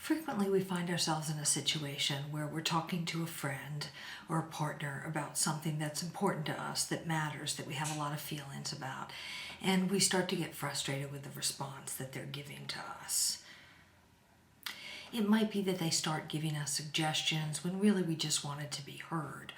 Frequently we find ourselves in a situation where we're talking to a friend or a partner about something that's important to us, that matters, that we have a lot of feelings about, and we start to get frustrated with the response that they're giving to us. It might be that they start giving us suggestions when really we just wanted to be heard,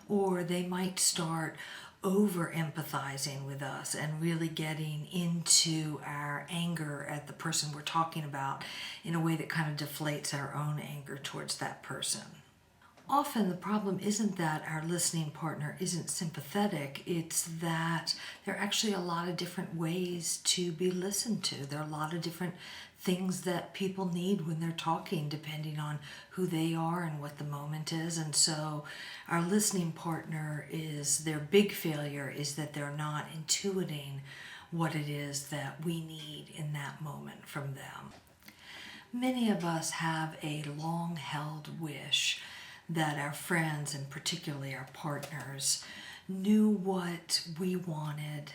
or they might start over empathizing with us and really getting into our anger at the person we're talking about in a way that kind of deflates our own anger towards that person. Often the problem isn't that our listening partner isn't sympathetic, it's that there are actually a lot of different ways to be listened to. There are a lot of different things that people need when they're talking, depending on who they are and what the moment is. And so our listening partner their big failure is that they're not intuiting what it is that we need in that moment from them. Many of us have a long-held wish that our friends, and particularly our partners, knew what we wanted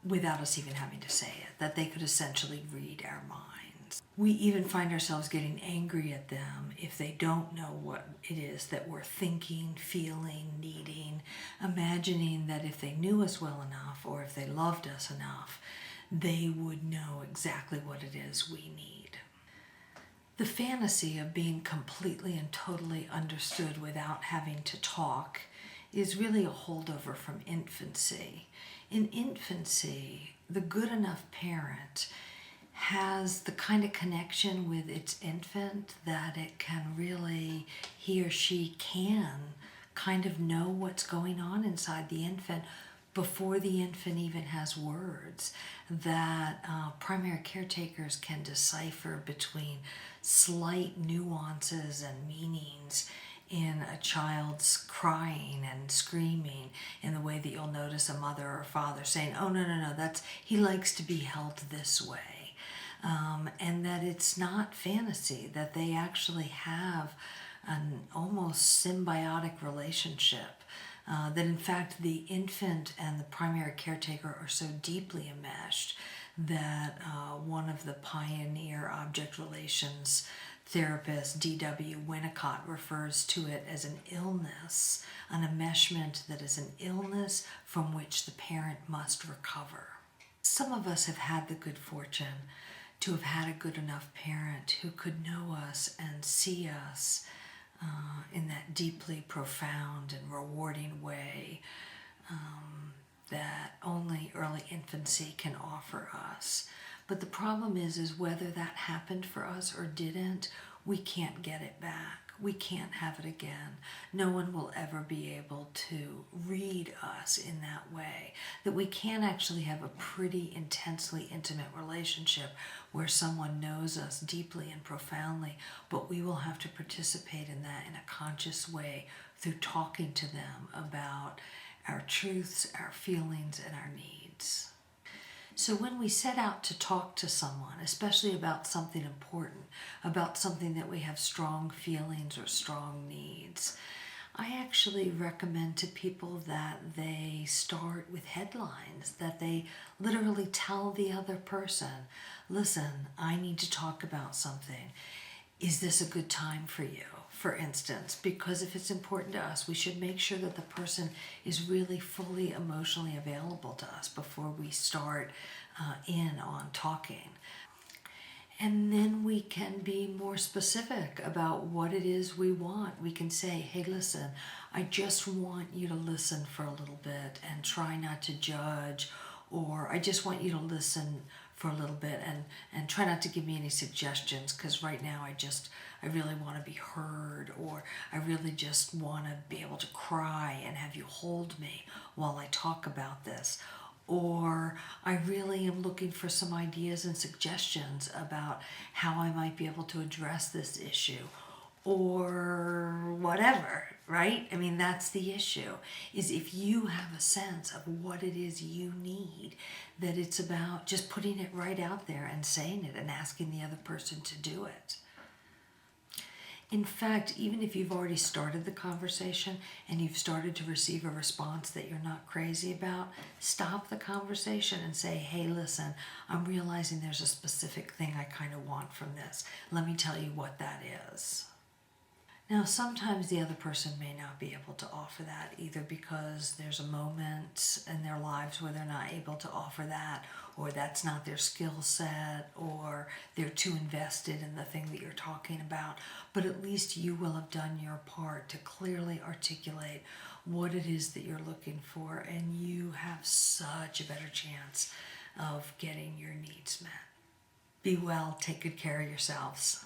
without us even having to say it, that they could essentially read our minds. We even find ourselves getting angry at them if they don't know what it is that we're thinking, feeling, needing, imagining that if they knew us well enough or if they loved us enough, they would know exactly what it is we need. The fantasy of being completely and totally understood without having to talk is really a holdover from infancy. In infancy, the good enough parent has the kind of connection with its infant that it can really, he or she can kind of know what's going on inside the infant before the infant even has words, that primary caretakers can decipher between slight nuances and meanings in a child's crying and screaming, in the way that you'll notice a mother or father saying, oh, no, he likes to be held this way. And that it's not fantasy, that they actually have an almost symbiotic relationship. That in fact the infant and the primary caretaker are so deeply enmeshed that one of the pioneer object relations therapists, D.W. Winnicott, refers to it as an illness, an enmeshment that is an illness from which the parent must recover. Some of us have had the good fortune to have had a good enough parent who could know us and see us in that deeply profound and rewarding way that only early infancy can offer us. But the problem is whether that happened for us or didn't, we can't get it back. We can't have it again. No one will ever be able to read us in that way. That we can actually have a pretty intensely intimate relationship where someone knows us deeply and profoundly, but we will have to participate in that in a conscious way through talking to them about our truths, our feelings, and our needs. So when we set out to talk to someone, especially about something important, about something that we have strong feelings or strong needs, I actually recommend to people that they start with headlines, that they literally tell the other person, listen, I need to talk about something. Is this a good time for you? For instance, because if it's important to us, we should make sure that the person is really fully emotionally available to us before we start in on talking. And then we can be more specific about what it is we want. We can say, hey, listen, I just want you to listen for a little bit and try not to judge, or I just want you to listen for a little bit and try not to give me any suggestions, because right now I really want to be heard, or I really just want to be able to cry and have you hold me while I talk about this. Or I really am looking for some ideas and suggestions about how I might be able to address this issue, or whatever, right? I mean, that's the issue, is if you have a sense of what it is you need, that it's about just putting it right out there and saying it and asking the other person to do it. In fact, even if you've already started the conversation and you've started to receive a response that you're not crazy about, stop the conversation and say, hey, listen, I'm realizing there's a specific thing I kind of want from this. Let me tell you what that is. Now, sometimes the other person may not be able to offer that, either because there's a moment in their lives where they're not able to offer that, or that's not their skill set, or they're too invested in the thing that you're talking about. But at least you will have done your part to clearly articulate what it is that you're looking for, and you have such a better chance of getting your needs met. Be well, take good care of yourselves.